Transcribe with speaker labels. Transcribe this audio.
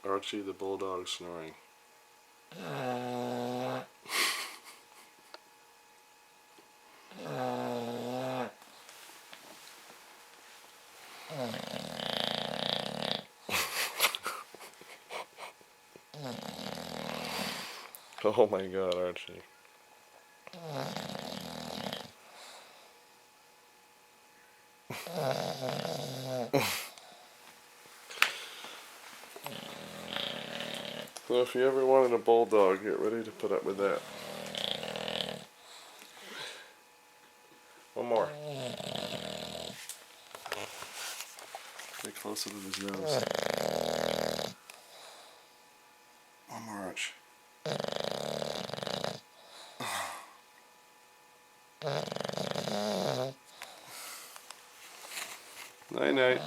Speaker 1: Archie the Bulldog snoring. Oh my God, Archie. So if you ever wanted a bulldog, get ready to put up with that. One more. Get closer to his nose. One more, Arch. Night night.